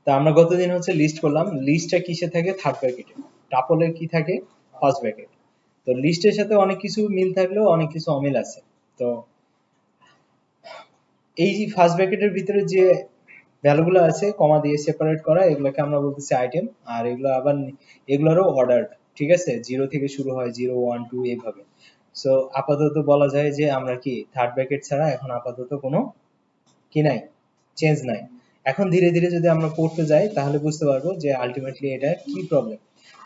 তা আমরা গতদিন হচ্ছে লিস্ট করলাম, লিস্টটা কিসে থাকে? থার্ড ব্র্যাকেটে। টাপলের কি থাকে? First bracket. তো লিস্টের সাথে অনেক কিছু মিল থাকলেও অনেক কিছু অমিল আছে। তো এই যে ফার্স্ট ব্র্যাকেটের ভিতরে যে ভ্যালুগুলো আছে কমা দিয়ে সেপারেট করা, এগুলোকে আমরা বলতেছি আইটেম। আর এগুলো আবার এগুলোরও অর্ডার, ঠিক আছে? জিরো থেকে শুরু হয়, 0 1 2 এইভাবে। সো আপাতত বলা যায় যে আমরা কি থার্ড ব্র্যাকেট ছাড়া এখন আপাতত কোনো কি নাই, চেঞ্জ নাই। এখন ধীরে ধীরে যদি আমরা পড়তে যাই তাহলে বুঝতে পারবো যে আলটিমেটলি এটা কি প্রবলেম।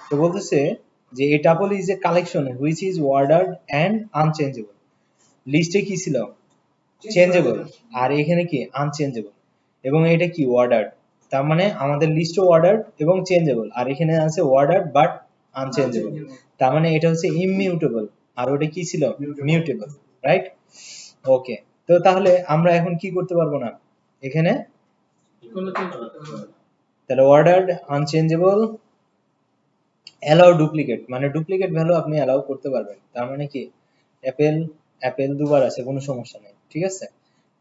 তো বলতেছে যে a tuple is a collection which is ordered and unchangeable. লিস্টে কি ছিল? চেঞ্জেবল। আর এখানে কি? আনচেঞ্জেবল। এবং এটা কি? অর্ডার্ড। তার মানে আমাদের লিস্টও অর্ডার্ড এবং চেঞ্জেবল, আর এখানে আছে অর্ডার্ড বাট আনচেঞ্জেবল। তার মানে এটা হচ্ছে ইমিউটেবল, আর ওটা কি ছিল? Mutable, right? ওকে। তো তাহলে আমরা এখন কি করতে পারবো না এখানে? তাহলে অর্ডার্ড, আনচেঞ্জেবল, অ্যালাউ ডুপ্লিকেট, মানে ডুপ্লিকেট ভ্যালু আপনি অ্যালাউ করতে পারবেন। তার মানে কি অ্যাপেল অ্যাপেল দুবার আছে, কোনো সমস্যা নেই, ঠিক আছে?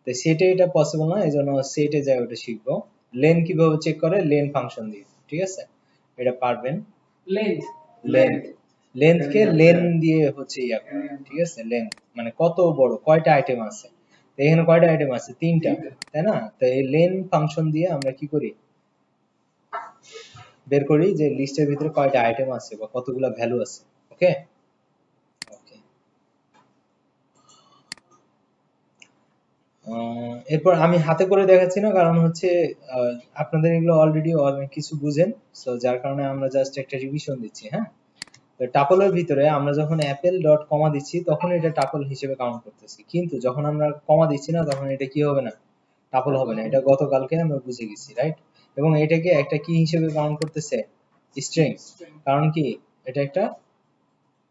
তো সেটে এটা পসিবল না, এজন্য সেটে যাই ওটা শিখবো। লেন কিভাবে চেক করে? লেন ফাংশন দিয়ে, ঠিক আছে? এটা পারবেন। লেন্থ লেন্থ লেন্থকে লেন দিয়ে হচ্ছে ইয়া করে, ঠিক আছে? লেন্থ মানে কত বড়, কয়টা আইটেম আছে। তো এখানে কয়টা আইটেম আছে? 3টা, তাই না? তো এই লেন ফাংশন দিয়ে আমরা কি করি? বের করি যে লিস্টের ভিতরে কয়টা আইটেম আছে বা কতগুলা ভ্যালু আছে। ওকে ওকে। এরপর আমি হাতে করে দেখাচ্ছি না, কারণ হচ্ছে আপনাদের এগুলো অলরেডি অনেক কিছু বুঝেন, সো যার কারণে আমরা জাস্ট একটা রিভিশন দিচ্ছি। হ্যাঁ, তো টাপলের ভিতরে আমরা যখন অ্যাপেল ডট কমা দিচ্ছি তখন এটা টাপল হিসেবে কাউন্ট করতেছি, কিন্তু যখন আমরা কমা দিচ্ছি না তখন এটা কি হবে না? টাপল হবে না। এটা গতকালকে আমরা বুঝে গেছি, রাইট? এবং এটাকে একটা কি হিসেবে কাউন্ট করতেছে? স্ট্রিং। কারণ কি এটা একটা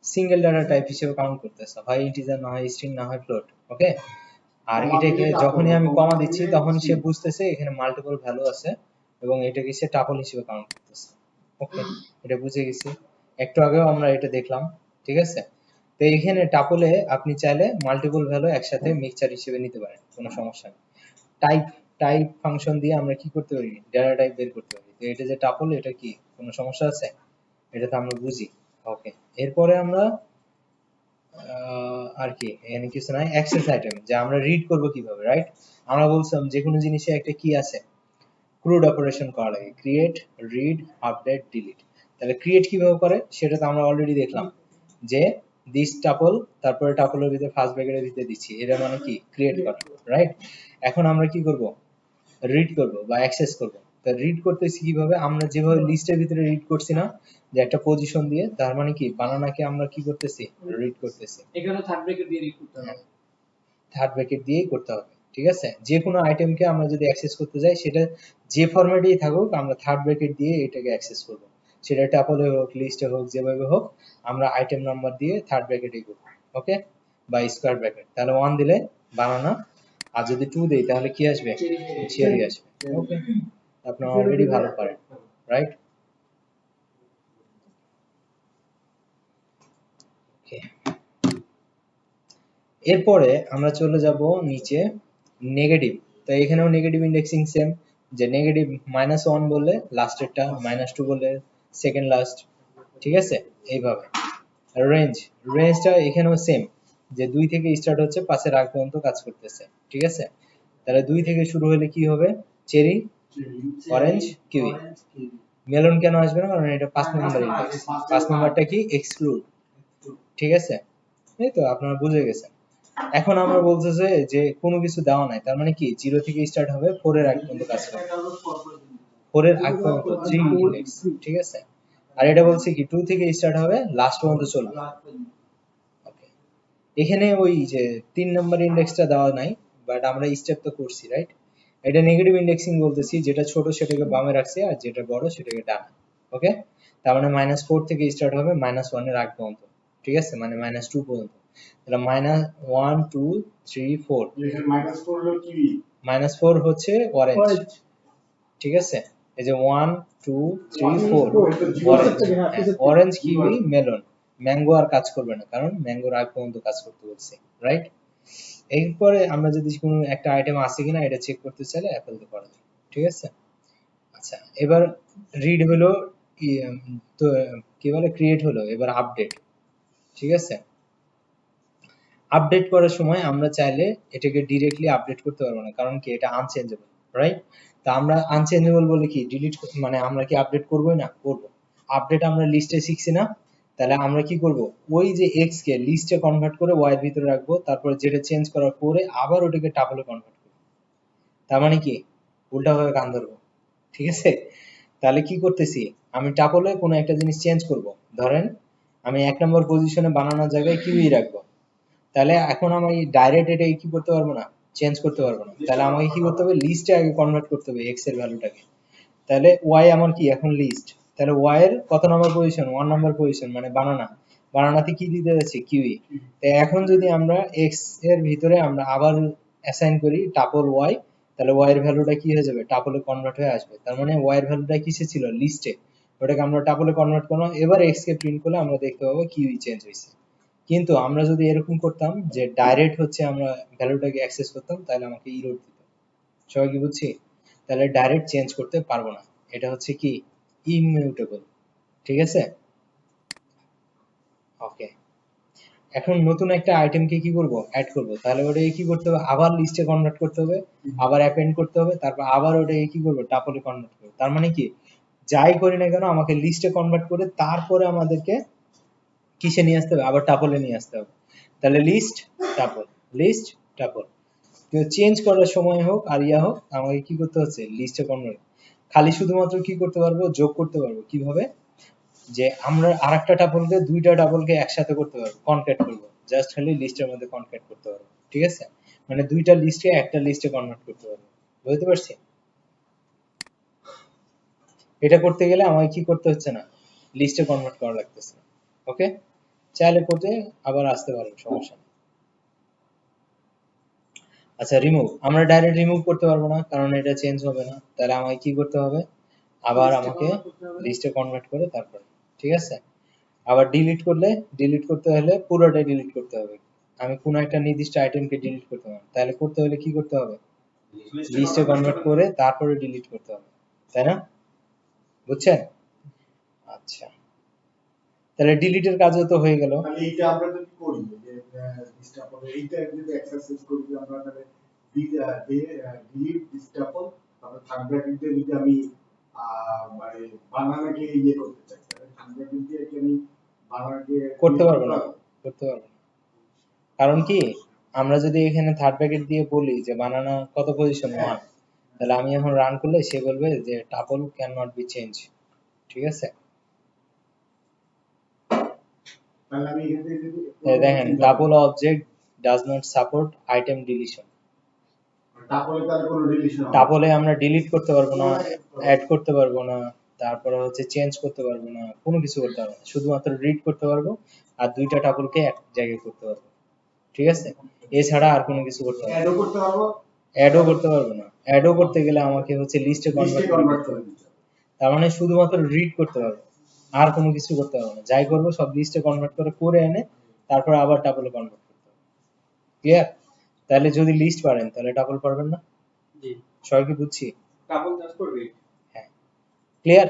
সিঙ্গেল ডাটা টাইপ হিসেবে কাউন্ট করতেছে, হয় ইন্টিজার না হয় স্ট্রিং না হয় ফ্লোট। ওকে। আর এটাকে যখনই আমি কমা দিচ্ছি তখন সে বুঝতেছে এখানে মাল্টিপল ভ্যালু আছে এবং এটাকে সে টাপল হিসেবে কাউন্ট করতেছে। ওকে, এটা বুঝে গেছি। একটু আগেও আমরা এটা দেখলাম, ঠিক আছে? তো এখানে টাপলে আপনি চাইলে মাল্টিপল ভ্যালু একসাথে মিক্সচার হিসেবে নিতে পারেন, কোনো সমস্যা নেই। টাইপ টাইপ ফাংশন দিয়ে আমরা কি করতে পারি? ডেটা টাইপ বের করতে পারি। তো এটা যে টাপল, এটা কি কোনো সমস্যা আছে? এটা তো আমরা বুঝি। ওকে, এরপরে আমরা আর কি এখানে কিছু নাই। অ্যাক্সেস আইটেম যে আমরা রিড করব কিভাবে, রাইট? আমরা বলছিলাম যে কোনো জিনিসে একটা কি আছে? ক্রুড অপারেশন করা লাগে, ক্রিয়েট, রিড, আপডেট, ডিলিট। তাহলে ক্রিয়েট কিভাবে করে সেটা তো আমরা অলরেডি দেখলাম, যে দিস টাপল, তারপরে টাপলের ভিতরে ফার্স্ট ব্র্যাকেটের ভিতরে দিচ্ছি, এটা মানে কি? ক্রিয়েট করা, রাইট? এখন আমরা কি করব? রিড করব বা অ্যাক্সেস করব। তা রিড করতেছি কিভাবে? আমরা যেভাবে লিস্টের ভিতরে রিড করছি না, যে একটা পজিশন দিয়ে, তার মানে কি বানানাকে আমরা কি করতেছি? রিড করতেছি। এখানে থার্ড ব্র্যাকেট দিয়ে রিড করতে হবে, থার্ড ব্র্যাকেট দিয়েই করতে হবে, ঠিক আছে? যে কোনো আইটেমকে আমরা যদি অ্যাক্সেস করতে যাই, সেটা যে ফরম্যাটেই থাকুক আমরা থার্ড ব্র্যাকেট দিয়ে এটাকে অ্যাক্সেস করব। সেটা টাপলে হোক, লিস্টে হোক, যেভাবে হোক আমরা আইটেম নাম্বার দিয়ে থার্ড ব্র্যাকেটেই করব। ওকে, বা স্কোয়ার ব্র্যাকেট। তাহলে 1 দিলে বানানা, আর যদি 2 দেই তাহলে কি আসবে? চেরি আসবে। ওকে, আপনি অলরেডি ভালো পারেন, রাইট? ওকে, এরপরে আমরা চলে যাব নিচে নেগেটিভ। তো এখানেও নেগেটিভ ইন্ডেক্সিং সেম, যে নেগেটিভ -1 বললে লাস্টেরটা, -2 বললে সেকেন্ড লাস্ট, ঠিক আছে? এইভাবে। রেঞ্জ, রেঞ্জটা এখানেও সেম, যে 2 থেকে স্টার্ট হচ্ছে 5 এর আগ পর্যন্ত কাজ করতেছে, ঠিক আছে? তাহলে 2 থেকে শুরু হলে কি হবে? Cherry, orange, kiwi. মেলন কেন আসবে না? কারণ এটা 5 নম্বর ইন্ডেক্স। 5 নম্বরটা কি? এক্সক্লুড, ঠিক আছে? এই তো আপনারা বুঝে গেছেন। এখন আমরা বলতেছে যে কোনো কিছু দেওয়া নাই, তার মানে কি 0 থেকে স্টার্ট হবে, 4 এর আগ পর্যন্ত কাজ করবে। 4 এর আগ পর্যন্ত 3 ইন্ডেক্স, ঠিক আছে? আর এটা বলছে কি 2 থেকে স্টার্ট হবে, লাস্ট পর্যন্ত চলবে। ওকে, এখানে ওই যে 3 নাম্বার ইন্ডেক্সটা দেওয়া নাই, বাট আমরা স্টেপ তো করছি, রাইট? এটা নেগেটিভ ইন্ডেক্সিং বলতেছি, যেটা ছোট সেটাকে বামে রাখছি আর যেটা বড় সেটাকে ডানে। ওকে, তার মানে -4 থেকে স্টার্ট হবে -1 এর আগ পর্যন্ত, ঠিক আছে? মানে -2 পর্যন্ত। তাহলে -1 2 3 4, -4 হলো কি? -4 হচ্ছে অরেঞ্জ, ঠিক আছে? এই যে 1 2 3 4 orange, orange, kiwi, melon. Mango আর কাজ করবে না, কারণ ম্যাঙ্গোর আগ পর্যন্ত কাজ করতে বলছে, রাইট? এরপরে আমরা যদি কোনো একটা আইটেম আছে কিনা এটা চেক করতে চাইলে অ্যাপল দিয়ে করা যায়, ঠিক আছে? আচ্ছা, আচ্ছা, এবার রিড হলো, তো কি বলে ক্রিয়েট হলো, এবার আপডেট। ঠিক আছে, আপডেট করার সময় আমরা চাইলে এটাকে ডিরেক্টলি আপডেট করতে পারবো না, কারণ কি এটা আনচেঞ্জেবল, রাইট? তা আমরা আনচেঞ্জেবল বলে কি ডিলিট, মানে আমরা কি আপডেট করবোই না? করবো। আপডেট আমরা লিস্টে শিখছি না? তাহলে আমরা কি করব, ওই যে এক্স কে লিস্টে কনভার্ট করে ওয়াই এর ভিতরে রাখবো, তারপরে যেটা চেঞ্জ করার পরে আবার ওটাকে টাপলে কনভার্ট করবো। তার মানে কি উল্টাভাবে কান ধরবো, ঠিক আছে? তাহলে কি করতেছি, আমি টাপলে কোনো একটা জিনিস চেঞ্জ করব, ধরেন আমি 1 নম্বর পজিশনে বানানোর জায়গায় কিউই রাখবো, তাহলে এখন আমি ডাইরেক্ট এটা কি করতে পারবো না, চেঞ্জ করতে পারবো না। তাহলে আমাকে কি করতে হবে, লিস্টে আগে কনভার্ট করতে হবে এক্স এর ভ্যালুটাকে। তাহলে ওয়াই আমার কি এখন লিস্ট, তাহলে ওয়াই এর কত নম্বর পজিশন, 1 নম্বর পজিশন, মানে বানানা, বানানাতে কি দিতে যাচ্ছে, কিউই। তো এখন যদি আমরা এক্স এর ভিতরে আমরা আবার অ্যাসাইন করি টাপল ওয়াই, তাহলে ওয়াই এর ভ্যালুটা কি হয়ে যাবে, টাপলে কনভার্ট হয়ে আসবে। তার মানে ওয়াই এর ভ্যালুটা কিসে ছিল, লিস্টে, ওটাকে আমরা টাপলে কনভার্ট করলাম, এবার এক্স কে প্রিন্ট করলে আমরা দেখতে পাবো কিউই চেঞ্জ হয়েছে। কিন্তু আমরা যদি এরকম করতাম যে ডাইরেক্ট হচ্ছে আমরা ভ্যালুটাকে অ্যাক্সেস করতাম, তাহলে আমাকে ইরর দিত। সবাই কি বুঝছি? তাহলে ডাইরেক্ট চেঞ্জ করতে পারবো না, এটা হচ্ছে কি ইমিউটেবল। ঠিক আছে, ওকে। এখন নতুন একটা আইটেমকে কি করব, অ্যাড করব, তাহলে ওটাকে কি করতে হবে, আবার লিস্টে কনভার্ট করতে হবে, আবার অ্যাপেন্ড করতে হবে, তারপর আবার ওটাকে কি করব, টাপলে কনভার্ট করব। তার মানে কি যাই করি না কেন আমাকে লিস্টে কনভার্ট করে তারপরে আমাদেরকে কিসে নিয়ে আসতে হবে, আবার টাপলে নিয়ে আসতে হবে। তাহলে লিস্ট টাপল, লিস্ট টাপল, তো চেঞ্জ করার সময় হোক আর ইয়া হোক আমাকে কি করতে হচ্ছে, লিস্টে কনভার্ট। খালি শুধুমাত্র কি করতে পারবো, যোগ করতে পারবো। কিভাবে, যে আমরা আরেকটা টাপলকে দুইটা টাপলকে একসাথে করতে পারবো, কনক্যাট করবো, জাস্ট খালি লিস্টের মধ্যে কনক্যাট করতে পারবো। ঠিক আছে, মানে দুইটা লিস্টকে একটা লিস্টে কনভার্ট করতে পারবো। বুঝতে পারছি? এটা করতে গেলে আমাকে কি করতে হচ্ছে না, লিস্টে কনভার্ট করা লাগতেছে না। ওকে, চাইলে করতে আবার আসতে পারো, সমস্যা নেই। আচ্ছা, রিমুভ, আমরা ডাইরেক্ট রিমুভ করতে পারবো না, কারণ এটা চেঞ্জ হবে না। তাহলে আমাকে কি করতে হবে, আবার আমাকে লিস্টে কনভার্ট করে তারপরে। ঠিক আছে, আবার ডিলিট করলে, ডিলিট করতে হলে পুরোটাই ডিলিট করতে হবে। আমি কোনো একটা নির্দিষ্ট আইটেমকে ডিলিট করতে পারবো, তাহলে করতে হলে কি করতে হবে, লিস্টে কনভার্ট করে তারপরে ডিলিট করতে হবে, তাই না? বুঝছেন? আচ্ছা, তাহলে ডিলিটের কাজও তো হয়ে গেল। তাহলে এইটা আমরা যদি করি যে ডিস্টাপল, এইটা যদি এক্সারসাইজ করি যে আমরা তাহলে ডিলিট ডিস্টাপল, তারপর থার্ড ব্র্যাকেট দিয়ে যদি আমি মানে বানানাকে ইয়ে করতে চাই, তাহলে থার্ড ব্র্যাকেট দিয়ে কি আমি বানানাকে করতে পারবো না, করতে পারবো না। কারণ কি, আমরা যদি এখানে থার্ড ব্র্যাকেট দিয়ে বলি যে বানানা কত পজিশন 1, তাহলে আমি এখন রান করলে সে বলবে যে tuple can not be change. ঠিক আছে, তাহলে আমি এখান থেকে যদি দেখেন tuple object does not support item deletion. টাপলে তাহলে কোনো রিলেশন হবে না, টাপলে আমরা ডিলিট করতে পারবো না, অ্যাড করতে পারবো না, তারপরে হচ্ছে চেঞ্জ করতে পারবো না, কোনো কিছু করতে পারবো না, শুধুমাত্র রিড করতে পারবো আর দুইটা টাপলকে এক জায়গায় করতে পারবো। ঠিক আছে, এছাড়া আর কোনো কিছু করতে পারবো না। অ্যাডও করতে পারবো, অ্যাডও করতে পারবো না, অ্যাডও করতে গেলে আমাকে হচ্ছে লিস্টে লিস্টে কনভার্ট কনভার্ট করতে করে হবে। দিতে হবে। তার মানে শুধুমাত্র রিড করতে পারবো, আর কোনো কিছু করতে পারবো না। যাই করবো সব লিস্টে কনভার্ট করে করে এনে তারপর আবার টাপলে কনভার্ট করতে হবে। ক্লিয়ার? তাহলে যদি লিস্ট পারেন তাহলে টাপল পারবেন না? জি, সবাই কি বুঝছি? Tuple just for read. হ্যাঁ, ক্লিয়ার।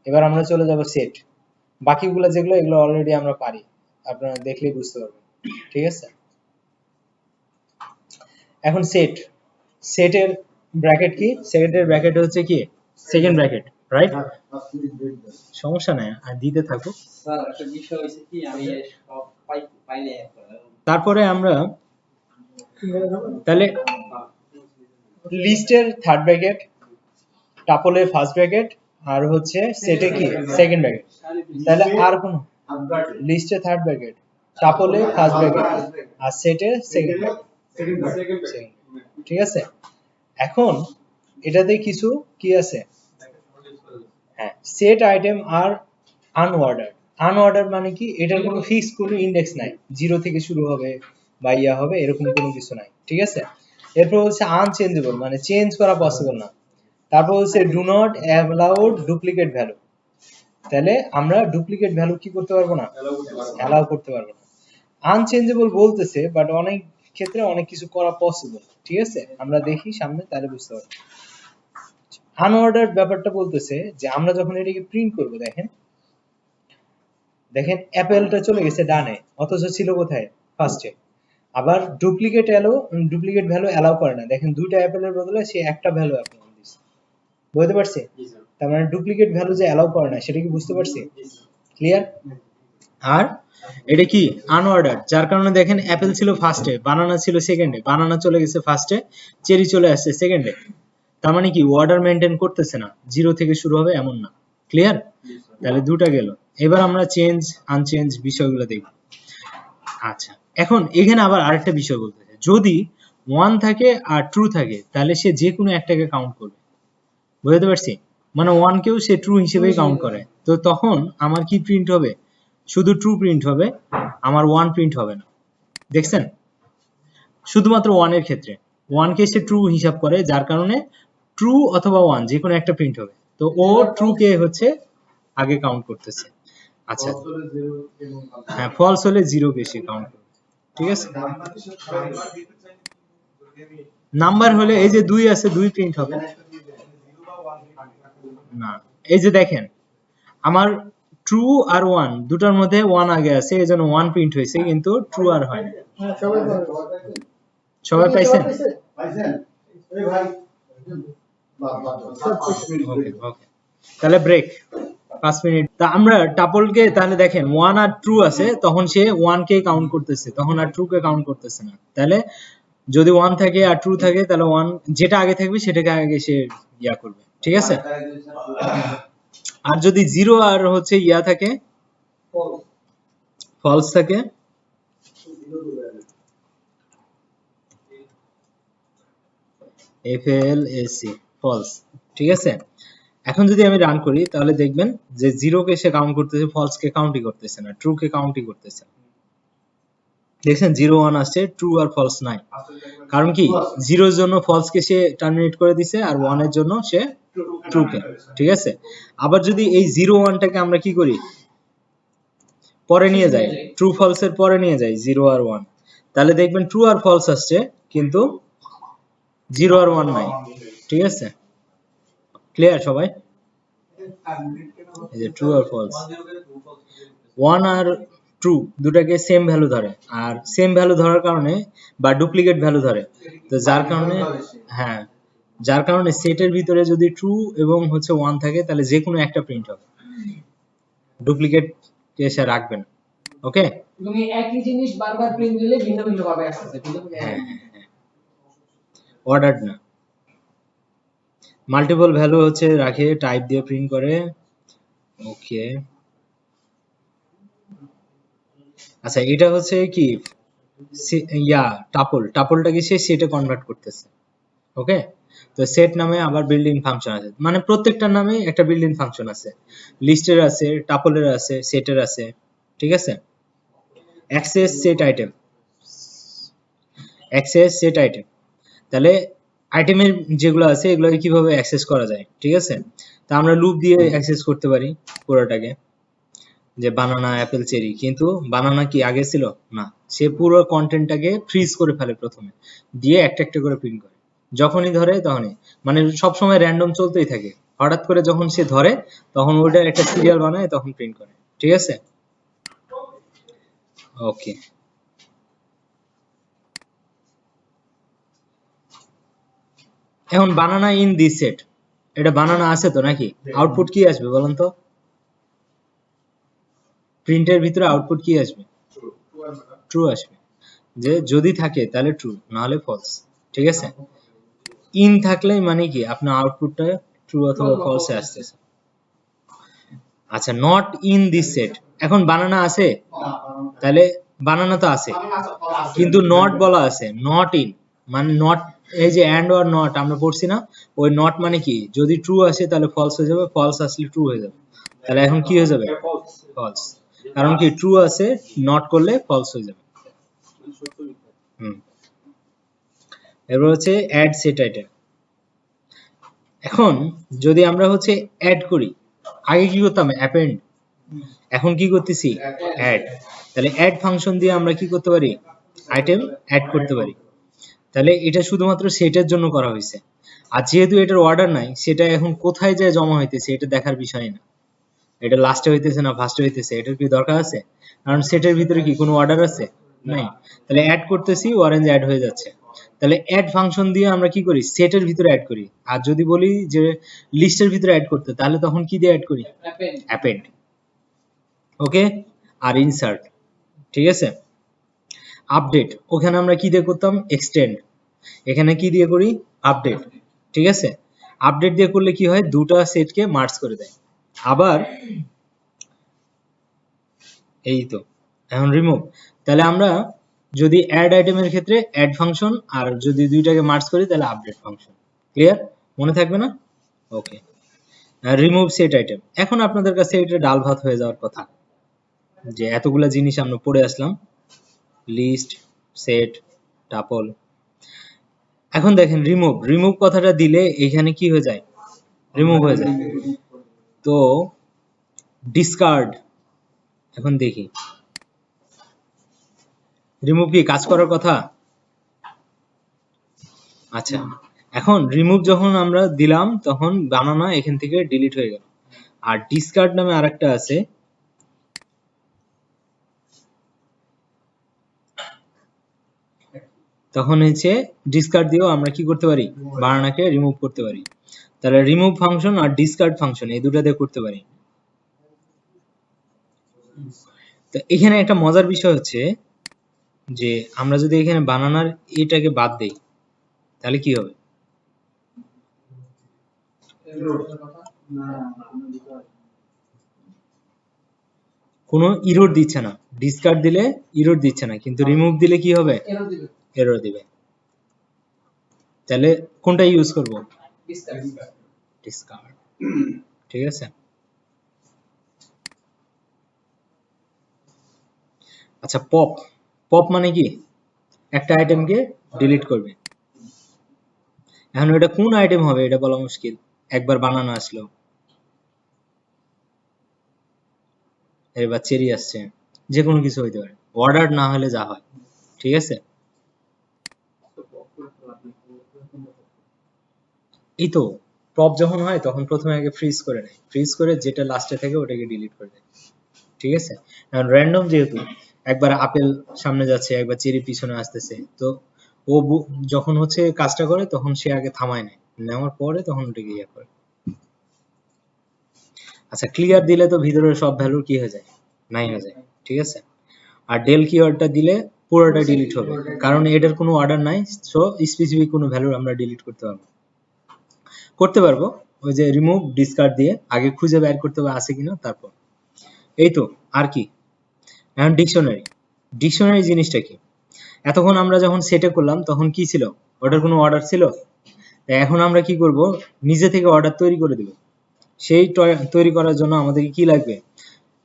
এবার আমরা চলে যাব সেট। বাকিগুলো যেগুলো এগুলো অলরেডি আমরা পারি, আপনারা দেখলেই বুঝতে পারবেন। ঠিক আছে, এখন সেট, সেটের ব্র্যাকেট কি, সেটের ব্র্যাকেট হচ্ছে কি সেকেন্ড ব্র্যাকেট, রাইট? হ্যাঁ, absolute great guy. সমস্যা নাই, আর দিতে থাকো। স্যার একটা বিষয় হইছে কি আমি সব পাইলে তারপরে আমরা তাহলে লিস্টের থার্ড ব্র্যাকেট, টাপলের ফার্স্ট ব্র্যাকেট, আর হচ্ছে সেটে কি সেকেন্ড ব্র্যাকেট। তাহলে আর কোন Third bracket, লিস্টে থার্ড ব্র্যাকেট, টাপলে ফার্স্ট ব্র্যাকেট, আর সেটে সেকেন্ড second bracket. ব্র্যাকেট। ঠিক আছে, এখন এটাতে কিছু কি আছে, হ্যাঁ, সেট আইটেম আর আনঅর্ডার। আনঅর্ডার মানে কি, এটার কোনো ফিক্স কোনো ইন্ডেক্স নাই, 0 থেকে শুরু হবে বা ইয়া হবে এরকম কোনো কিছু নাই। ঠিক আছে, এরপর হচ্ছে আনচেঞ্জেবল, মানে চেঞ্জ করা পসিবল না। তারপর হচ্ছে do not allowed duplicate value, তাহলে আমরা ডুপ্লিকেট ভ্যালু কি করতে পারবো না, অ্যালাউ করতে পারবো না। আনচেঞ্জেবল বলতেছে, বাট অনেক ক্ষেত্রে অনেক কিছু করা পসিবল। ঠিক আছে, আমরা দেখি সামনে তাহলে বুঝতে পারবো। আনঅর্ডার্ড ব্যাপারটা বলতেছে যে আমরা যখন এটাকে প্রিন্ট করব, দেখেন দেখেন অ্যাপেলটা চলে গেছে ডানে, অথচ ছিল কোথায়? ফার্স্টে। আবার ডুপ্লিকেট ভ্যালু অ্যালাউ করে না, দেখেন দুইটা অ্যাপেলের বদলে সে একটা ভ্যালু অ্যাপ্লাই দিচ্ছে। বুঝতে পারছি? জি স্যার। তার মানে ডুপ্লিকেট ভ্যালু যে অ্যালাউ করে না, সেটা কি বুঝতে পারছি? ক্লিয়ার? আর এটা কি আনঅর্ডার্ড, যার কারণে দেখেন অ্যাপেল ছিল ফার্স্টে, বানানা ছিল সেকেন্ডে, বানানা চলে গেছে ফার্স্টে, চেরি চলে আসছে সেকেন্ডে। তার মানে কি অর্ডার মেনটেন করতেছে না, জিরো থেকে শুরু হবে এমন না। ক্লিয়ার? তাহলে দুটা গেল। এবার আমরা চেঞ্জ আনচেঞ্জ বিষয়গুলো দেখব। আচ্ছা, এখন এখানে আবার আরেকটা বিষয় বলতেছে, যদি 1 থাকে আর ট্রু থাকে তাহলে সে যে কোনো একটাকে কাউন্ট করবে। বুঝতে পারছি? মানে 1 কেও সে ট্রু হিসেবেই কাউন্ট করে। তো তখন আমার কি প্রিন্ট হবে? শুধু ট্রু প্রিন্ট হবে, আমার 1 প্রিন্ট হবে না। দেখছেন? শুধুমাত্র 1 এর ক্ষেত্রে 1 কে সে ট্রু হিসাব করে, যার কারণে ট্রু অথবা 1 যে কোনো একটা প্রিন্ট হবে। তো ও ট্রু কে হচ্ছে আগে কাউন্ট করতেছে। আচ্ছা, হ্যাঁ, ফলস হলে 0 কে সে কাউন্ট করবে। ঠিক আছে? নাম্বার হলে এই যে 2 আছে, 2 প্রিন্ট হবে না। এই যে দেখেন আমার ট্রু আর 1 দুটার মধ্যে 1 আগে আছে, এজন্য 1 প্রিন্ট হয়েছে, কিন্তু ট্রু আর হয় না। সবাই পাইছেন? ওকে ওকে, তাহলে ব্রেক 5 মিনিট। তা আমরা টাপলকে তাহলে দেখেন 1 আর ট্রু আছে, তখন সে 1 কে কাউন্ট করতেছে, তখন আর ট্রু কে কাউন্ট করতেছে না। তাহলে যদি 1 থাকে আর ট্রু থাকে, তাহলে 1 যেটা আগে থাকবে সেটাকে আগে সে ইয়া করবে। ঠিক আছে? আর যদি 0 আর হচ্ছে ইয়া থাকে, ফলস থাকে, এফএলএসি ফলস। ঠিক আছে? এখন যদি আমি রান করি তাহলে দেখবেন যে 0 কে সে কাউন্ট করতেছে, ফলস কে কাউন্টই করতেছে না, ট্রু কে কাউন্টই করতেছে। দেখছেন 0 1 আসছে, ট্রু আর ফলস নাই। কারণ কি 0 এর জন্য ফলস কে সে টার্মিনেট করে দিছে, আর 1 এর জন্য সে ট্রু কে। ঠিক আছে? আবার যদি এই 0 1 টাকে আমরা কি করি, পরে নিয়ে যাই, ট্রু ফলস এর পরে নিয়ে যাই 0 আর 1, তাহলে দেখবেন ট্রু আর ফলস আসছে, কিন্তু 0 আর 1 নাই। ঠিক আছে? ক্লিয়ার সবাই? এই যে ট্রু আর ফলস, 1 আর ট্রু দুটাকে সেম ভ্যালু ধরে, আর সেম ভ্যালু ধরার কারণে বা ডুপ্লিকেট ভ্যালু ধরে, তো যার কারণে হ্যাঁ, যার কারণে সেটের ভিতরে যদি ট্রু এবং হচ্ছে 1 থাকে তাহলে যে কোনো একটা প্রিন্ট হবে, ডুপ্লিকেট কে সে রাখবে না। ওকে? তুমি একই জিনিস বারবার প্রিন্ট দিলে ভিন্ন ভিন্ন ভাবে আসছে, ভিন্ন ভিন্ন হ্যাঁ, অর্ডার না, মাল্টিপল ভ্যালু হচ্ছে রাখে, টাইপ দিয়ে প্রিন্ট করে। ওকে, আচ্ছা, এটা হচ্ছে কি ইয়া টাপলটাকে সে সেটে কনভার্ট করতেছে। ওকে, তো সেট নামে আবার বিল্ডিং ফাংশন আছে, মানে প্রত্যেকটার নামে একটা বিল্ডিং ফাংশন আছে, লিস্টের আছে, টাপলের আছে, সেটের আছে। ঠিক আছে? Access set item, access set item, তাহলে আইটেমের যেগুলো আছে এগুলোকে কিভাবে অ্যাক্সেস করা যায়। ঠিক আছে? তা আমরা লুপ দিয়ে অ্যাক্সেস করতে পারি পুরোটাকে, যে বানানা অ্যাপেল চেরি, কিন্তু বানানা কি আগে ছিল না, সে পুরো কন্টেন্টটাকে ফ্রিজ করে ফেলে প্রথমে, দিয়ে একটা একটা করে প্রিন্ট করে, যখনই ধরে তখনই, মানে সব সময় র্যান্ডম চলতেই থাকে, হঠাৎ করে যখন সে ধরে তখন ওইটার একটা সিরিয়াল বানায়, তখন প্রিন্ট করে। ঠিক আছে? ওকে, এখন বানানা ইন দিস সেট, এটা বানানা আছে তো নাকি, আউটপুট কি আসবে বলেন তো? প্রিন্টের ভিতরে আউটপুট কি আসবে? ট্রু আসবে, যে যদি থাকে তাহলে ট্রু, না হলে ফলস। ঠিক আছে? ইন থাকলে মানে কি আপনার আউটপুটটা ট্রু অথবা ফলস এ আসতেছে। আচ্ছা, নট ইন দিস সেট, এখন বানানা আছে, তাহলে বানানা তো আছে, কিন্তু নট বলা আছে, নট ইন, মানে নট, এই যে এন্ড অর নট আমরা পড়ছি না, ওই নট মানে কি, যদি ট্রু আসে তাহলে ফলস হয়ে যাবে, ফলস আসলে ট্রু হয়ে যাবে, তাহলে এখন কি হয়ে যাবে? ফলস, কারণ কি ট্রু আছে, নট করলে ফলস হয়ে যাবে। এরপর হচ্ছে অ্যাড সেট আইটেম। এখন যদি আমরা হচ্ছে অ্যাড করি, আগে কি করতাম অ্যাপেন্ড, এখন কি করতেছি অ্যাড, তাহলে অ্যাড ফাংশন দিয়ে আমরা কি করতে পারি, আইটেম অ্যাড করতে পারি। তাহলে এটা শুধুমাত্র সেটের জন্য করা হয়েছে, আর যেহেতু এটার অর্ডার নাই, সেটা এখন কোথায় যায় জমা হইতেছে এটা দেখার বিষয় না। এটা লাস্টে হইতেছে না ফার্স্টে হইতেছে এটার কি দরকার আছে? কারণ সেটের ভিতরে কি কোনো অর্ডার আছে? নাই। তাহলে অ্যাড করতেছি, অরেঞ্জ অ্যাড হয়ে যাচ্ছে। তাহলে অ্যাড ফাংশন দিয়ে আমরা কি করি? সেটের ভিতরে অ্যাড করি। আর যদি বলি যে লিস্টের ভিতরে অ্যাড করতে, তাহলে তখন কি দিয়ে অ্যাড করি? অ্যাপেন্ড। ওকে, আর ইনসার্ট। ঠিক আছে। আপডেট, ওখানে আমরা কি দিয়ে করতাম? এক্সটেন্ড। এখানে কি দিয়ে করি? আপডেট। ঠিক আছে। আপডেট দিয়ে করলে কি হয়? দুটো সেটকে মার্জ করে দেয়। আবার এই তো এখন রিমুভ। তাহলে আমরা যদি অ্যাড আইটেমের ক্ষেত্রে অ্যাড ফাংশন, আর যদি দুইটাকে মার্জ করি তাহলে আপডেট ফাংশন। ক্লিয়ার? মনে থাকবে না? ওকে। Remove set item. এখন আপনাদের কাছে এটা ডাল ভাত হয়ে যাওয়ার কথা যে এতগুলা জিনিস আমরা পড়ে আসলাম, লিস্ট, সেট, টাপল। এখন দেখেন রিমুভ, রিমুভ কথাটা দিলে এখানে কি হয়ে যায়? রিমুভ হয়ে যায়। তো ডিসকার্ড, এখন দেখি রিমুভ কি কাজ করার কথা? আচ্ছা, এখন রিমুভ যখন আমরা দিলাম তখন বানানা এখান থেকে ডিলিট হয়ে গেল। আর ডিসকার্ড নামে আরেকটা আছে, তখন হচ্ছে ডিসকার্ড দিয়েও আমরা কি করতে পারি? বানানাকে রিমুভ করতে পারি। তাহলে রিমুভ ফাংশন আর ডিসকার্ড ফাংশন এই দুটো দিয়ে করতে পারি। তো এখানে একটা মজার বিষয় হচ্ছে যে আমরা যদি এখানে বানানার এটাকে বাদ দেই তাহলে কি হবে? কোনো ইরর দিচ্ছে না। ডিসকার্ড দিলে ইরর দিচ্ছে না, কিন্তু রিমুভ দিলে কি হবে? এরর দিবে। তাহলে কোনটা ইউজ করব? ডিসকার্ড। ঠিক আছে। আচ্ছা, পপ। পপ মানে কি? একটা আইটেমকে ডিলিট করবে। এখন এটা কোন আইটেম হবে এটা বলা মুশকিল, একবার বানানো আসলো। এবার চেরি আসছে, যে কোনো কিছু হইতে পারে, অর্ডার না হলে যা হয়। ঠিক আছে। এই তো পপ যখন হয় তখন প্রথমে আগে ফ্রিজ করে নেয়, ফ্রিজ করে যেটা লাস্টে থাকে ওটাকে ডিলিট করে দেয়। ঠিক আছে। এখন র্যান্ডম যেহেতু একবার আপেল সামনে যাচ্ছে, একবার চেরি পিছনে আসতেছে, তো ও যখন হচ্ছে কাজটা করে তখন সে আগে থামায় নেয়, নেওয়ার পরে তখন ওটাকে ইয়ে করে। আচ্ছা, ক্লিয়ার দিলে তো ভিতরের সব ভ্যালু কি হয়ে যায়? নাই হয়ে যায়। ঠিক আছে। আর ডেল কিওয়ার্ডটা দিলে পুরোটা ডিলিট হবে, কারণ এটার কোনো অর্ডার নাই, সো স্পেসিফিক কোনো ভ্যালু আমরা ডিলিট করতে পারবো ওই যে রিমুভ ডিসকার্ড দিয়ে আগে খুঁজে বের করতে হবে আছে কিনা, তারপর এই তো। আর কি? এখন ডিকশনারি। ডিকশনারি জিনিসটা কি? এতক্ষণ আমরা যখন সেটে করলাম তখন কি ছিল? ওটার কোনো অর্ডার ছিল? এখন আমরা কি করব? নিজে থেকে অর্ডার তৈরি করে দেব। সেই তৈরি করার জন্য আমাদের কি লাগবে?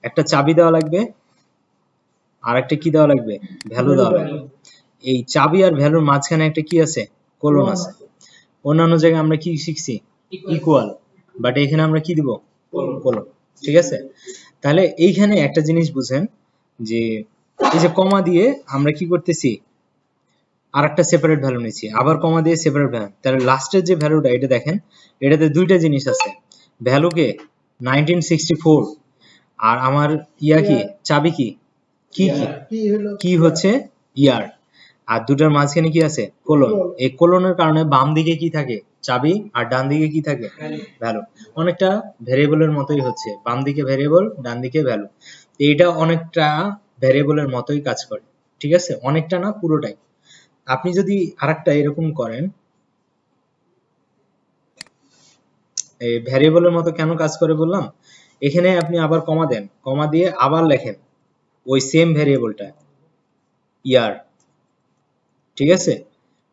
একটা চাবি দেওয়া লাগবে, আর একটা কি দেওয়া লাগবে? ভ্যালু দেওয়া লাগবে। এই চাবি আর ভ্যালুর মাঝখানে একটা কি আছে? কোলন আছে। অন্যান্য জায়গায় আমরা কি শিখছি? ইকুয়াল, বাট এখানে আমরা কি দিব? কোলন। ঠিক আছে। তাহলে এইখানে একটা জিনিস বুঝেন যে এই যে কমা দিয়ে আমরা কি করতেছি? আর একটা সেপারেট ভ্যালু নিচ্ছি, আবার কমা দিয়ে সেপারেট ভ্যালু। তাহলে লাস্টের যে ভ্যালুটা এটা দেখেন, এটাতে দুইটা জিনিস আছে। ভ্যালুকে 1964, আর আমার ইয়া কি? চাবি কি? কি হচ্ছে? ইয়ার। আর দুটার মাঝখানে কি আছে? কোলন। এই কোলনের কারণে বাম দিকে কি থাকে? চাবি, আর ডান দিকে কি থাকে? ভ্যালু। অনেকটা ভ্যারিয়েবলের মতোই হচ্ছে, বাম দিকে ভ্যারিয়েবল, ডান দিকে ভ্যালু। এইটা অনেকটা ভ্যারিয়েবলের মতোই কাজ করে। ঠিক আছে। অনেকটা না, পুরোটাই। আপনি যদি আরেকটা এরকম করেন, এই ভ্যারিয়েবলের মতো কেন কাজ করে বললাম, এখানে আপনি আবার কমা দেন, কমা দিয়ে আবার লেখেন ওই সেম ভ্যারিয়েবলটা ইয়ার। ঠিক আছে।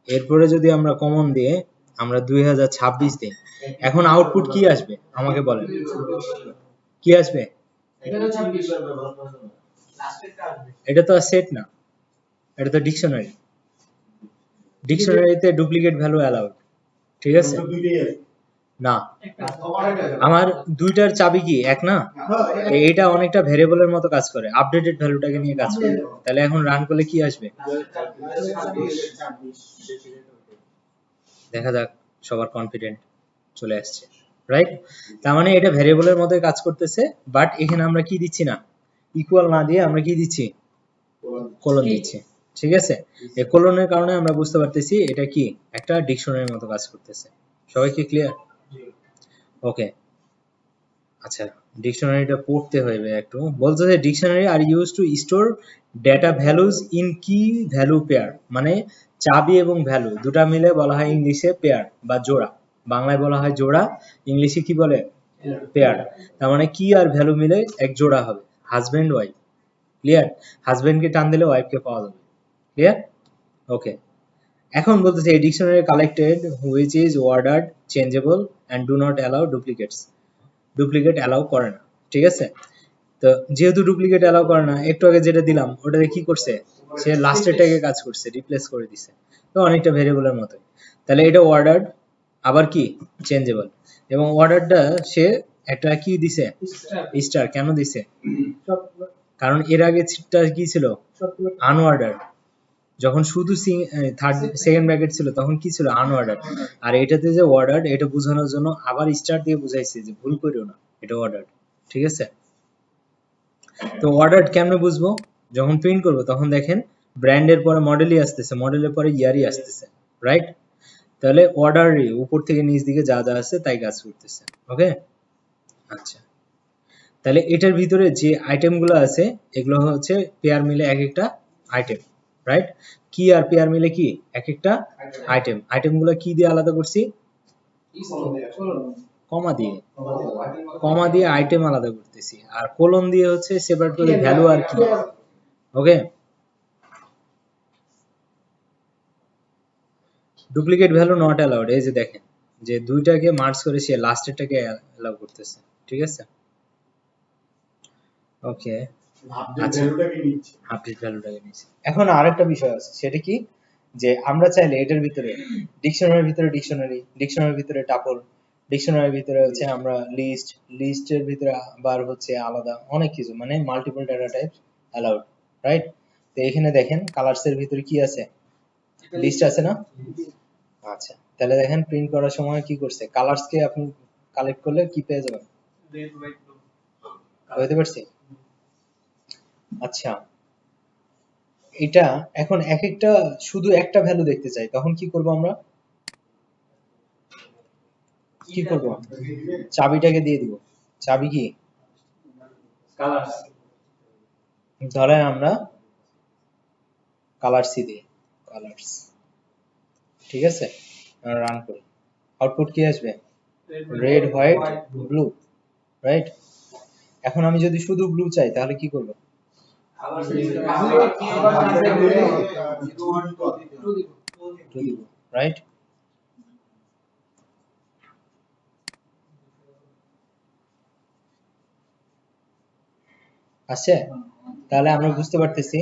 এরপরে যদি আমরা কমন দিয়ে আমরা 2026 দিই, এখন আউটপুট কি আসবে আমাকে বলেন? কি আসবে? এটা তো সেট না, এটা তো ডিকশনারি। ডিকশনারিতে ডুপ্লিকেট ভ্যালু অ্যালাউড। ঠিক আছে। না, আমার দুইটার চাবি কি এক না? এইটা অনেকটা ভ্যারিয়েবলের মতো কাজ করে, আপডেটেড ভ্যালুটাকে নিয়ে কাজ করে। তাহলে এখন রান করলে কি আসবে? দেখা যাক। সবার কনফিডেন্ট চলে আসছে, রাইট? তার মানে এটা ভ্যারিয়েবলের মতো কাজ করতেছে, বাট এখানে আমরা কি দিচ্ছি না, ইকুয়াল না দিয়ে আমরা কি দিচ্ছি, কোলন দিচ্ছি, ঠিক আছে? এই কোলনের কারণে আমরা বুঝতে পারতেছি এটা কি একটা ডিকশনারির মতো কাজ করতেছে। সবাই কি ক্লিয়ার? ওকে, আচ্ছা, ডিকশনারিটা পড়তে হবে একটু। বলতেছে dictionary are use to store data values in key value pair, মানে চাবি এবং ভ্যালু দুটা মিলে বলা হয় ইংলিশে পেয়ার বা জোড়া, বাংলায় বলা হয় জোড়া, ইংলিশে কি বলে, পেয়ার। তার মানে কি আর ভ্যালু মিলে এক জোড়া হবে, হাজবেন্ড ওয়াইফ। ক্লিয়ার? হাজবেন্ডকে টান দিলে ওয়াইফকে পাওয়া যাবে। ক্লিয়ার? ওকে, এখন বলতেছে এই dictionary collected which is ordered changeable and do not allow duplicates, duplicate allow করে না, ঠিক আছে? তো যেহেতু ডুপ্লিকেট অ্যালাউ করে না, একটু আগে যেটা দিলাম ওটাতে কি করছে, সে লাস্টের ট্যাগে কাজ করছে, রিপ্লেস করে দিছে, তো অনেকটা ভেরিয়েবলের মতোই। তাহলে এটা অর্ডার্ড, আবার কি চেঞ্জেবল, এবং অর্ডারটা সে একটা কি দিছে, স্টার। কেন দিছে? কারণ এর আগে কি ছিল, আনঅর্ডার। যখন শুধু থার্ড সেকেন্ড ব্র্যাকেট ছিল তখন কি ছিল, আনঅর্ডার। আর এটাতে যে অর্ডার, এটা বোঝানোর জন্য আবার স্টার দিয়ে বুঝাইছে যে ভুল করিও না, এটা অর্ডার, ঠিক আছে? তো অর্ডার কেমনে বুঝবো, যখন প্রিন্ট করবো তখন দেখেন ব্র্যান্ডের পরে মডেলই আসতেছে, মডেলের পরে ইয়ারই আসতেছে, রাইট? তাহলে অর্ডারই উপর থেকে নিচ দিকে যা যা আছে তাই কাজ করতেছে। ওকে, আচ্ছা, তাহলে এটার ভিতরে যে আইটেমগুলো আছে এগুলো হচ্ছে পেয়ার মিলে এক একটা আইটেম, রাইট? কি আর পেয়ার মিলে কি এক একটা আইটেম। আইটেমগুলো কি দিয়ে আলাদা করছি, কমা দিয়ে, কমা দিয়ে আইটেম আলাদা করতেছি, আর কোলন দিয়ে হচ্ছে সেপারেট করে ভ্যালু আর কি। ওকে, ডুপ্লিকেট ভ্যালু নট অ্যালাউড, এই যে দেখেন যে দুইটাকে মার্জ করে সে লাস্টেরটাকে অ্যালাউ করতেছে, ঠিক আছে? ওকে, আচ্ছা, আপডেট ভ্যালুটাকে নিয়েছি। এখন আরেকটা বিষয় আছে, সেটা কি, যে আমরা চাইলে এটার ভিতরে ডিকশনারির ভিতরে ডিকশনারির ভিতরে টাপল, ডিকশনারির ভিতরে হচ্ছে আমরা লিস্ট, লিস্টের ভিতরে আবার হচ্ছে আলাদা অনেক কিছু, মানে multiple data types allowed, right? তো এখানে দেখেন কালারস এর ভিতরে কি আছে, লিস্ট আছে না? আচ্ছা, তাহলে দেখেন প্রিন্ট করার সময় কি করছে, কালারস কে আপনি কালেক্ট করলে কি পেয়ে যাবেন, বুঝতে পারছি? আচ্ছা, এটা এখন এক একটা শুধু একটা ভ্যালু দেখতে চাই, তখন কি করব আমরা, কি করব, চাবিটাকে দিয়ে দিব। চাবি কি, কালার্স ধরেন আমরা কালার সি দিই, কালারস, ঠিক আছে? রান করি, আউটপুট কি আসবে, রেড, হোয়াইট, ব্লু, রাইট? এখন আমি যদি শুধু ব্লু চাই তাহলে কি করব, রাইট? আছে? তাহলে আমরা বুঝতে পারতেছি,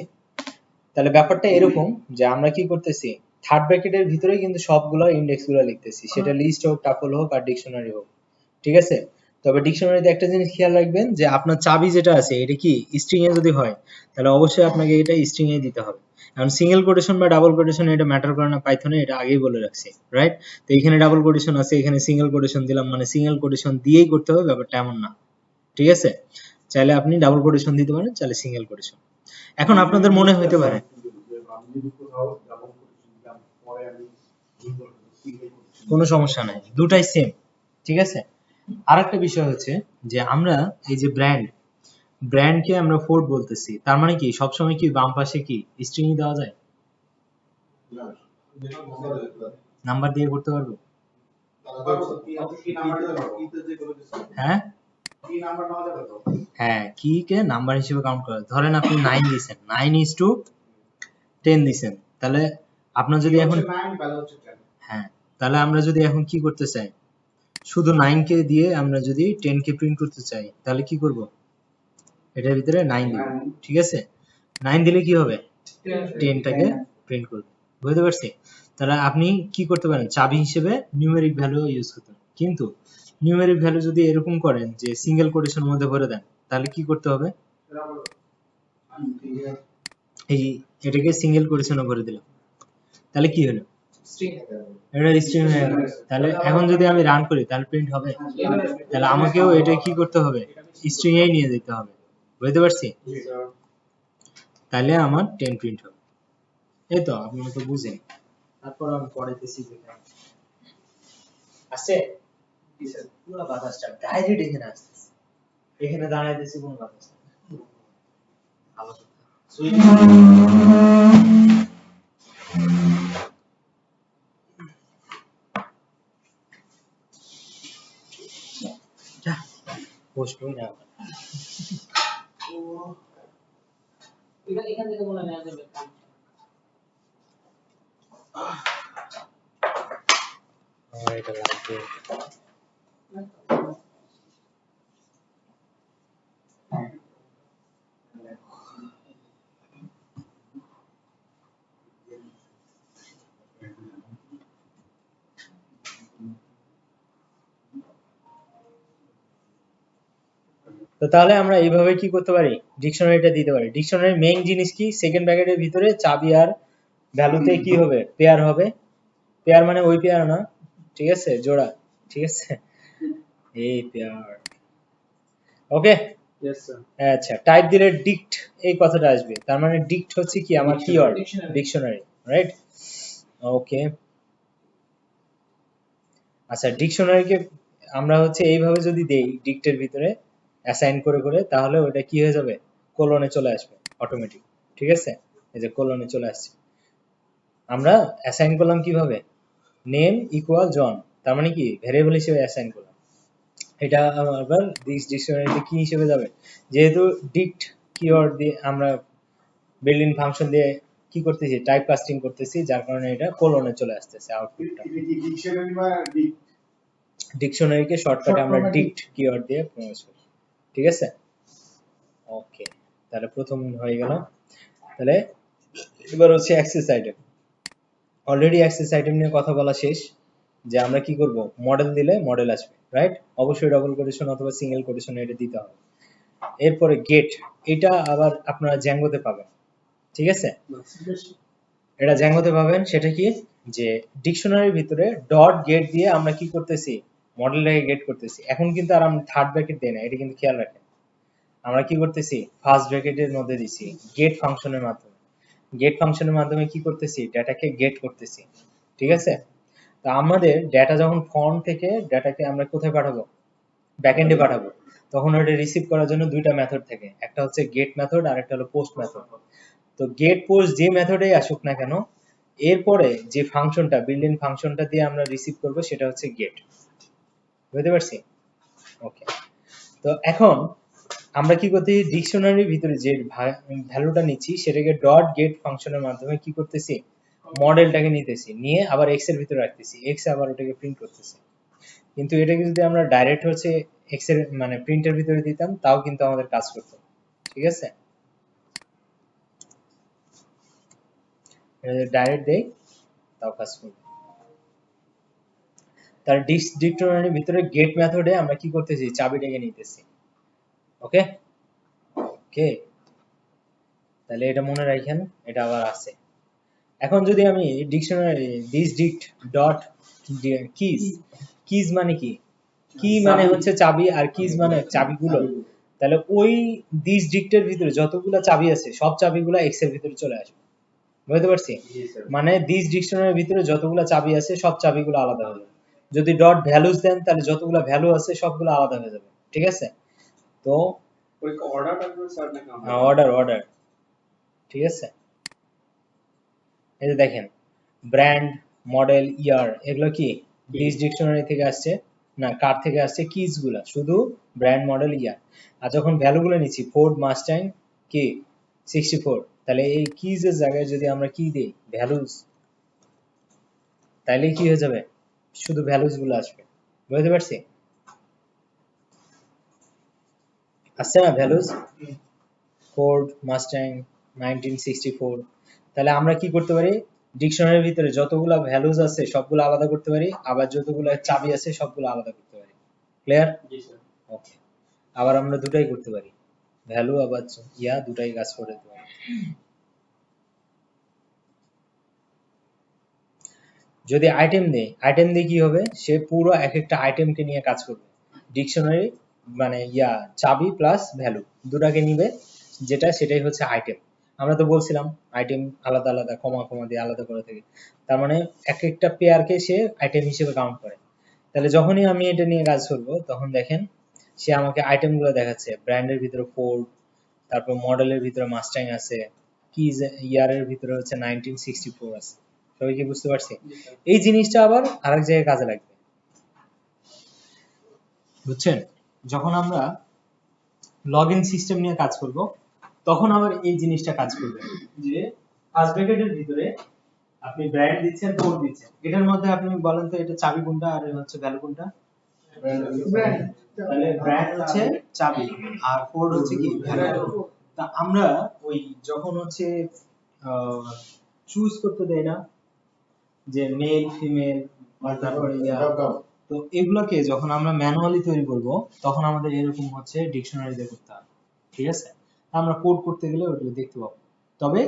তাহলে ব্যাপারটা এরকম যে আমরা কি করতেছি, থার্ড ব্র্যাকেটের ভিতরে কিন্তু সবগুলো ইন্ডেক্সগুলো লিখতেছি, সেটা লিস্ট হোক, টাপল হোক আর ডিকশনারি হোক, ঠিক আছে? তবে ডিকশনারিতে একটা জিনিস খেয়াল রাখবেন যে আপনার চাবি যেটা আছে এটা কি স্ট্রিং এ যদি হয় তাহলে অবশ্যই আপনাকে এটা স্ট্রিং এ দিতে হবে। কারণ সিঙ্গেল কোটেশন বা ডাবল কোটেশন এটা ম্যাটার করে না পাইথনে, এটা আগেই বলে রাখছি, রাইট? তো এখানে ডাবল কোটেশন আছে, এখানে সিঙ্গেল কোটেশন দিলাম, মানে সিঙ্গেল কোটেশন দিয়েই করতে হবে, ব্যাপারটা এমন না, ঠিক আছে? চাইলে আপনি ডাবল কোটেশন দিতে পারেন, চাইলে সিঙ্গেল কোটেশন। এখন আপনাদের মনে হইতে পারে কোনো সমস্যা নাই, দুটাই সেম, ঠিক আছে? আরেকটা বিষয় হচ্ছে যে আমরা এই যে ব্র্যান্ডকে আমরা ফোর্ড বলতেছি, তার মানে কি সবসময় কি বাম পাশে কি স্ট্রিং দেওয়া যায়, নাম্বার দিয়ে করতে পারবো? হ্যাঁ, হ্যাঁ, কি কে নাম্বার হিসেবে কাউন্ট করা, ধরেন আপনি 9 দিবেন, 9:10 দিবেন, তাহলে আপনার যদি এখন, হ্যাঁ, তাহলে আমরা যদি এখন কি করতে চাই, শুধু 9 কে দিয়ে আমরা যদি 10 কে প্রিন্ট করতে চাই তাহলে কি করব, এটার ভিতরে 9 দিব, ঠিক আছে? 9 দিলে কি হবে, 10টাকে প্রিন্ট করবে, বুঝতে পারছি? তাহলে আপনি কি করতে পারেন, চাবি হিসেবে নিউমেরিক ভ্যালু ইউজ করতে পারেন, কিন্তু নিউমেরিক ভ্যালু যদি এরকম করেন যে সিঙ্গেল কোটেশনের মধ্যে ভরে দেন তাহলে কি করতে হবে, এই এটাকে সিঙ্গেল কোটেশনে ভরে দিলাম, তাহলে কি হলো, স্ট্রিং হতে হবে। এটা স্ট্রিং হয়ে গেল। তাহলে এখন যদি আমি রান করি তাহলে প্রিন্ট হবে? তাহলে আমাকেও এটা কি করতে হবে, স্ট্রিং এই নিয়ে যেতে হবে, বুঝতে পারছি? তাহলে আমার 10 প্রিন্ট হবে। এই তো আপনারা তো বুঝেন, তারপর আমি পড়াইতেছি যেখানে আছে পুরো বাতাসটা ডাইরেক্ট এখানে আসতেছে, এখানে দাঁড়াইতেছি কোন বাতাস নেই। ভালো কথা। যা বসবই না আবার। এখান থেকে মনে নেওয়া যাবে আমার এটা লাগবে। তো তাহলে আমরা এইভাবে কি করতে পারি, ডিকশনারিটা দিতে পারি। ডিকশনারির মেইন জিনিস কি, সেকেন্ড ব্র্যাকেটের ভিতরে চাবি আর ভ্যালুতে কি হবে, পেয়ার হবে। পেয়ার মানে ওই পেয়ার না, ঠিক আছে, জোড়া, ঠিক আছে, এই পেয়ার। ওকে, यस सर আচ্ছা, টাইপ দিলে ডিক্ট এই কথাটা আসবে, তার মানে ডিক্ট হচ্ছে কি আমার keyword, Dictionary. Dictionary, right? Okay, আচ্ছা, ডিকশনারিকে আমরা হচ্ছে এইভাবে যদি দেই ডিক্টের ভিতরে অ্যাসাইন করে করে, তাহলে ওটা কি হয়ে যাবে, কোলনে চলে আসবে অটোমেটিক, ঠিক আছে? এই যে কোলনে চলে আসছে। আমরা অ্যাসাইন করলাম কিভাবে, নেম ইকুয়াল জন, তার মানে কি ভ্যারিয়েবল হিসেবে অ্যাসাইন করলাম। এটা আবার দিস ডিকশনারিতে কি হিসেবে যাবে, যেহেতু ডিক্ট কিওয়ার্ড দিয়ে আমরা বিল্ট ইন ফাংশন দিয়ে কি করতেছি, টাইপ কাস্টিং করতেছি, যার কারণে এটা কোলনে চলে আসতেছে আউটপুটটা। এটা কি ডিকশনারি বা ডিকশনারিকে শর্টকাটে আমরা Short form এ ডিক্ট কিওয়ার্ড দিয়ে প্রকাশ করি, ঠিক আছে? ওকে, তাহলে প্রথম হয়ে গেল। তাহলে এবার হচ্ছে access item. Already access item নিয়ে কথা বলা শেষ, যে আমরা কি করব, মডেল দিলে মডেল আসবে, রাইট? অবশ্যই ডবল কোটেশন অথবা সিঙ্গেল কোটেশন এটা দিতে হবে। এরপরে গেট, এটা আবার আপনারা জ্যাঙ্গোতে পাবেন, ঠিক আছে? এটা জ্যাঙ্গোতে পাবেন, সেটা কি, যে ডিকশনারির ভিতরে ডট গেট দিয়ে আমরা কি করতেছি, মডেলটাকে গেট করতেছি। এখন কিন্তু আর আমরা থার্ড ব্র্যাকেট দেই না, এটা কিন্তু খেয়াল রাখেন। আমরা কি করতেছি, ফার্স্ট ব্র্যাকেটের মধ্যে দিছি গেট ফাংশনের মাধ্যমে। গেট ফাংশনের মাধ্যমে কি করতেছি, ডেটাকে গেট করতেছি, ঠিক আছে? তা আমাদের ডেটা যখন ফর্ম থেকে ডেটাকে আমরা কোথায় পাঠাবো, ব্যাকএন্ডে পাঠাবো, তখন ওটা রিসিভ করার জন্য দুইটা মেথড থাকে, একটা হচ্ছে গেট মেথড আর একটা হলো পোস্ট মেথড। তো গেট পোস্ট যে মেথডেই আসুক না কেন, এরপরে যে ফাংশনটা বিল্ট ইন ফাংশনটা দিয়ে আমরা রিসিভ করব সেটা হচ্ছে গেট, বুঝতে পারছি? ওকে, তো এখন আমরা কি করতেছি, ডিকশনারির ভিতরে যে ভ্যালুটা নিচ্ছি সেটাকে ডট গেট ফাংশনের মাধ্যমে কি করতেছি, মডেলটাকে নিতেছি, নিয়ে আবার এক্স এর ভিতরে রাখতেছি, এক্স আবার ওটাকে প্রিন্ট করতেছি। কিন্তু এটাকে যদি আমরা ডাইরেক্ট হচ্ছে এক্স এর মানে প্রিন্টের ভিতরে দিতাম, তাও কিন্তু আমাদের কাজ করতো, ঠিক আছে? ডাইরেক্ট দেই তাও কাজ করবে। তার ডিকশনারির ভিতরে গেট মেথডে আমরা কি করতেছি, চাবিটাকে নিতেছি। ওকে ওকে, তাহলে এটা মনে রাখেন, এটা আবার আছে। এখন যদি আমি dictionary this dict dot keys, keys মানে কি, কি মানে হচ্ছে চাবি, আর কিজ মানে চাবিগুলো। তাহলে ওই দিস ডিক্টের ভিতরে যতগুলা চাবি আছে সব চাবিগুলা এক্স এর ভিতরে চলে আসবে, বুঝতে পারছি? মানে দিস ডিকশনারির ভিতরে যতগুলা চাবি আছে সব চাবিগুলো আলাদা হয়ে যাবে। যদি ডট ভ্যালুস দেন তাহলে যতগুলা ভ্যালু আছে সবগুলো আলাদা হয়ে যাবে, ঠিক আছে? তো कोई ऑर्डर करना सर ने काम অর্ডার অর্ডার, ঠিক আছে? এই যে দেখেন, ব্র্যান্ড, মডেল, ইয়ার, এগুলো কি দিস ডিকশনারি থেকে আসছে না, কার থেকে আসছে, কিজ গুলা, শুধু ব্র্যান্ড, মডেল, ইয়ার। আর যখন ভ্যালু গুলো নিচ্ছি, ফোর্ড মাস্টাং কি 64, তাহলে এই কিজ এর জায়গায় যদি আমরা কি দেই, ভ্যালুস, তাহলে কি হয়ে যাবে, শুধু ভ্যালুস গুলো আসবে, বুঝতে পারছি? আসছে না ভ্যালুস, ফোর্ড মাস্টাং 1964। তাহলে আমরা কি করতে পারি, ডিকশনারির ভিতরে যতগুলা ভ্যালুস আছে সবগুলো আলাদা করতে পারি, আবার যতগুলো চাবি আছে সবগুলো আলাদা করতে পারি। ক্লিয়ার? जी सर ওকে, আবার আমরা দুটাই করতে পারি, ভ্যালু আবার ইয়া দুটাই কাজ করে দিতে পারি। যদি আইটেম দেই, আইটেম দিয়ে কি হবে, সে পুরো এক একটা আইটেমকে নিয়ে কাজ করবে। ডিকশনারি মানে চাবি প্লাস ভ্যালু দুটাকে নিবে, যেটা সেটাই হচ্ছে আইটেম। আমরা তো বলছিলাম আইটেম আলাদা আলাদা কমা কমা দিয়ে আলাদা করে থাকে, তার মানে এক একটা পেয়ারকে সে আইটেম হিসেবে কাউন্ট করে। তাহলে যখনই আমি এটা নিয়ে কাজ করবো তখন দেখেন সে আমাকে আইটেমগুলো দেখাচ্ছে। ব্র্যান্ডের ভিতরে ফোর্ড, তারপর মডেলের ভিতরে মাস্টাং আছে, কিজ ইয়ারের ভিতরে হচ্ছে 1964 আছে। সবাই কি বুঝতে পারছি? এই জিনিসটা আবার আরেক জায়গায় কাজে লাগবে, বুঝছেন? যখন আমরা লগ ইন সিস্টেম নিয়ে কাজ করব তখন আবার এই জিনিসটা কাজ করবে, যে ফার্স্ট ব্র্যাকেটের ভিতরে আপনি ব্র্যান্ড দিচ্ছেন, কোড দিচ্ছেন, এটার মধ্যে আপনি বলেন তো এটা চাবি কোনটা আর হচ্ছে ভ্যালু কোনটা? ব্র্যান্ড তাহলে ব্র্যান্ড হচ্ছে চাবি আর কোড হচ্ছে কি ভ্যালু। তা আমরা ওই যখন হচ্ছে চুজ করতে দেই না, যে মেল ফিমেল তারপরে তো এগুলোকে যখন আমরা ম্যানুয়ালি তৈরি করব তখন আমাদের এরকম হচ্ছে ডিকশনারিতে করতে হবে, ঠিক আছে? আমরা কোড করতে গেলে ওটা দেখতে পাবো। তবে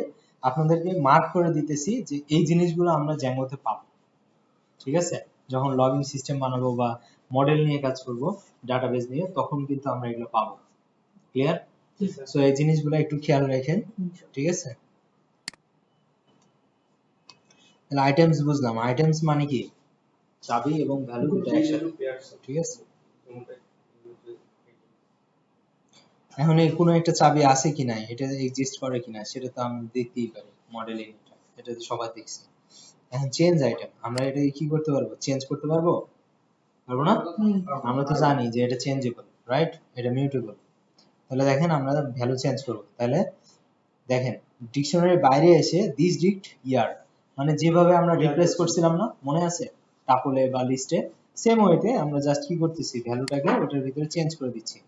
আপনাদেরকে মার্ক করে দিতেছি যে এই জিনিসগুলো আমরা জ্যাঙ্গোতে পাবো, ঠিক আছে? যখন লগইন সিস্টেম বানাবো বা মডেল নিয়ে কাজ করব, ডাটাবেস নিয়ে, তখন কিন্তু আমরা এগুলো পাবো। ক্লিয়ার? সো এই জিনিসগুলো একটু খেয়াল রাখেন, ঠিক আছে? তাহলে আইটেমস বুঝলাম, আইটেমস মানে কি চাবি এবং ভ্যালু দুটো একসাথে, ঠিক আছে? এখন এই কোনো একটা চাবি আছে কি নাই, এটা এক্সিস্ট করে কিনা সেটা তো আমি দেখতেই পারি মডেলিং, এটা তো সবাই দেখছি। এখন চেঞ্জ আইটেম, আমরা এটা কি করতে পারবো? চেঞ্জ করতে পারবো? পারবো না? আমরা তো জানি যে এটা চেঞ্জেবল, রাইট? এটা মিউটেবল। তাহলে দেখেন আমরা ভ্যালু চেঞ্জ করব, তাহলে দেখেন ডিকশনারির বাইরে এসে দিস ডিক্ট ইয়ার, মানে যেভাবে আমরা রিপ্লেস করছিলাম না, মনে আছে টাপলে বা লিস্টে, সেম ওয়েতে আমরা জাস্ট কি করতেছি, ভ্যালুটাকে ওটার ভিতরে চেঞ্জ করে দিচ্ছি।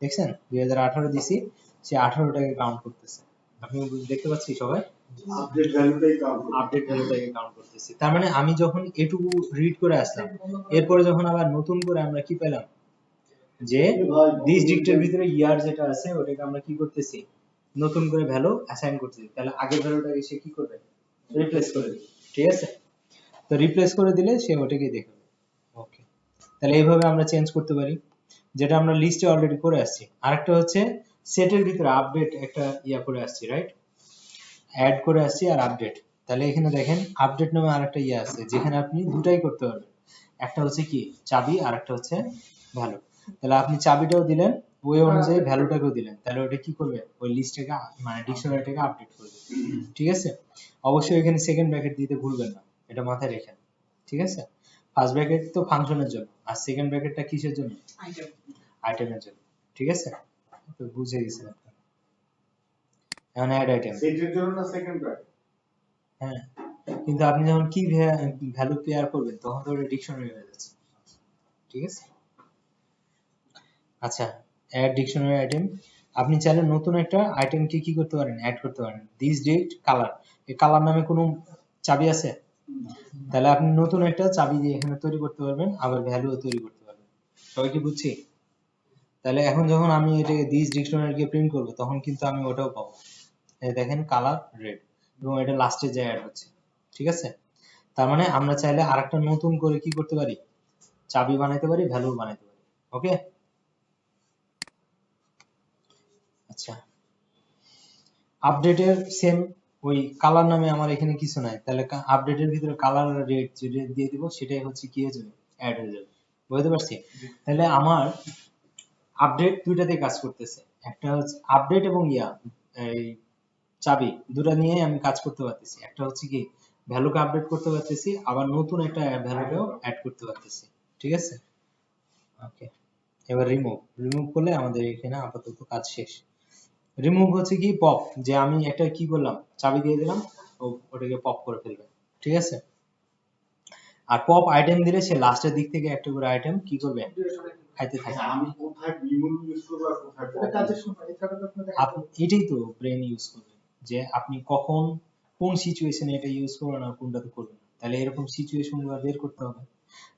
দেখছেন 2018 দিছি, সে 18টাকে কাউন্ট করতেছে। আপনি দেখতে পাচ্ছি সবাই আপডেট ভ্যালুটাই কাউন্ট আপডেট ভ্যালুটাকে কাউন্ট করতেছি। তার মানে আমি যখন এটুকু রিড করে আসলাম, এরপরে যখন আবার নতুন করে আমরা কি পেলাম, যে দিস ডিক্টের ভিতরে ইয়ার যেটা আছে ওটাকে আমরা কি করতেছি, নতুন করে ভ্যালু অ্যাসাইন করতেছি। তাহলে আগের ভ্যালুটাকে সে কি করবে, রিপ্লেস করে দিবে, ঠিক আছে? তো রিপ্লেস করে দিলে সে ওটাকে দেখবে। ওকে, তাহলে এইভাবে আমরা চেঞ্জ করতে পারি, যেটা আমরা লিস্টে অলরেডি করে আসছি। আরেকটা হচ্ছে সেটের ভিতরে আপডেট একটা করে আসছি, রাইট? অ্যাড করে আসছি আর আপডেট। তাহলে এখানে দেখেন আপডেট নামে আরেকটা আছে, যেখানে আপনি দুটাই করতে পারবেন, একটা হচ্ছে কি চাবি আর একটা হচ্ছে ভ্যালু। তাহলে আপনি চাবিটাও দিলেন, ওই অনুযায়ী ভ্যালুটাকেও দিলেন, তাহলে ওটা কি করবে, ওই লিস্টটাকে মানে ডিকশনারিটাকে আপডেট করবে, ঠিক আছে? অবশ্যই এখানে সেকেন্ড ব্র্যাকেট দিতে ভুলবেন না, এটা মাথায় রাখেন, ঠিক আছে? ফার্স্ট ব্র্যাকেট তো ফাংশনের জন্য, আর সেকেন্ড ব্র্যাকেটটা কিসের জন্য? আইটেমের জন্য, ঠিক আছে? তো বুঝে গেছেন আপনারা। এখন অ্যাড আইটেম, সেটের জন্য না সেকেন্ড ব্র্যাকেট? হ্যাঁ, কিন্তু আপনি যখন কি ভ্যালু পেয়ার করবেন তখন তো ওটা ডিকশনারি হয়ে যাচ্ছে, ঠিক আছে? আচ্ছা, অ্যাড ডিকশনারি আইটেম, আপনি চাইলে নতুন একটা আইটেমকে কি করতে পারেন, অ্যাড করতে পারেন। দিস ডেট কালার, এই কালার নামে কোনো চাবি আছে? তাহলে আপনি নতুন একটা চাবি দিয়ে এখানে তৈরি করতে পারবেন, আবার ভ্যালুও তৈরি করতে পারবেন। সবাই কি বুঝছি? তাহলে এখন যখন আমি এটাকে দিস ডিকশনারিকে প্রিন্ট করব তখন কিন্তু আমি ওটাও পাবো, এই দেখেন কালার রেড, এবং এটা লাস্টে যে অ্যাড হচ্ছে, ঠিক আছে? তার মানে আমরা চাইলে আরেকটা নতুন করে কি করতে পারি, চাবি বানাইতে পারি, ভ্যালু বানাইতে পারি। ওকে, আচ্ছা, আপডেটের সেম ওই কালার নামে আমার এখানে কিছু নাই, তাহলে আপডেটের ভিতরে কালার রেড যেটা দিয়ে দিব সেটাই হচ্ছে কি হয়ে যাবে, অ্যাড হয়ে যাবে। বুঝতে পারছি? তাহলে আমার আপডেট দুইটাতে কাজ করতেছে, একটা হচ্ছে আপডেট এবং এই চাবি দুটা নিয়ে আমি কাজ করতে পারতেছি। একটা হচ্ছে কি ভ্যালুকে আপডেট করতে পারতেছি, আবার নতুন একটা ভ্যালুকেও অ্যাড করতে পারতেছি, ঠিক আছে? ওকে, এবার রিমুভ করলে আমাদের এখানে আপাতত কাজ শেষ। রিমুভ হচ্ছে কি পপ, যে আমি একটা কি করলাম, চাবি দিয়ে দিলাম, ওটাকে পপ করে ফেলবে, ঠিক আছে? আর পপ আইটেম দিলে সে লাস্টের দিক থেকে একটা করে আইটেম কি করবে, খাইতে থাকবে। আমি কোথায় রিমুভ ইউজ করব আর কোথায় এটা কাজের সময় এছাড়া তো আপনাদের আপনি এটাই তো ব্রেন ইউজ করবেন, যে আপনি কখন কোন সিচুয়েশনে এটা ইউজ করবেন আর কোনটাতে করবেন না। তাহলে এরকম সিচুয়েশন গুলো বের করতে হবে,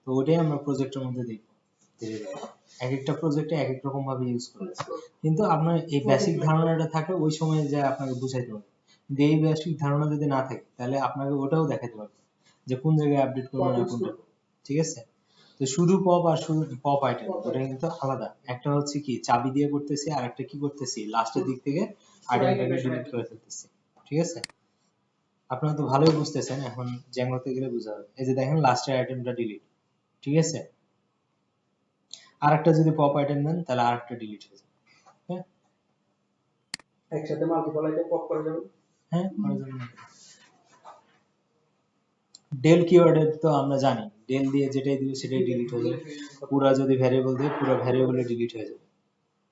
তো ওটাই আমরা প্রজেক্টের মধ্যে দেখবো ধীরে ধীরে। এক একটা প্রজেক্টে এক এক রকম ভাবে ইউজ করবে, কিন্তু আপনার এই বেসিক ধারণাটা থাকে ওই সময় যে আপনাকে বুঝাইতে হবে। কিন্তু এই বেসিক ধারণা যদি না থাকে তাহলে আপনাকে ওটাও দেখাতে পারবে, যে কোন জায়গায় আপডেট করবো না কোনটা, ঠিক আছে? তো শুধু পপ আর শুধু পপ আইটেম ওটা কিন্তু আলাদা। একটা হচ্ছে কি চাবি দিয়ে করতেছি, আর একটা কি করতেছি লাস্টের দিক থেকে আইটেমটাকে ডিলিট করে ফেলতেছি, ঠিক আছে? আপনারা তো ভালোই বুঝতেছেন, এখন জ্যাঙ্গোতে গেলে বোঝা যাবে। এই যে দেখেন লাস্টের আইটেমটা ডিলিট, ঠিক আছে? আরেকটা যদি পপ আইটেম দেন তাহলে আরেকটা ডিলিট হয়ে যাবে। হ্যাঁ একসাথে মাল্টিপল আইটেম পপ করে যাবেন। হ্যাঁ করা যাবে না। ডেল কিওয়ার্ডের তো আমরা জানি, ডেল দিয়ে যেটাই দিব সেটাই ডিলিট হয়ে যাবে। পুরা যদি ভ্যারিয়েবল দিই পুরো ভ্যারিয়েবলে ডিলিট হয়ে যাবে,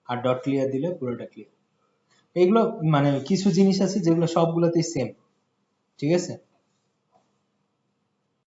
আর ডট ক্লিয়ার দিলে পুরোটা ক্লিয়ার। এগুলো মানে কিছু জিনিস আছে যেগুলো সবগুলোতেই সেম, ঠিক আছে?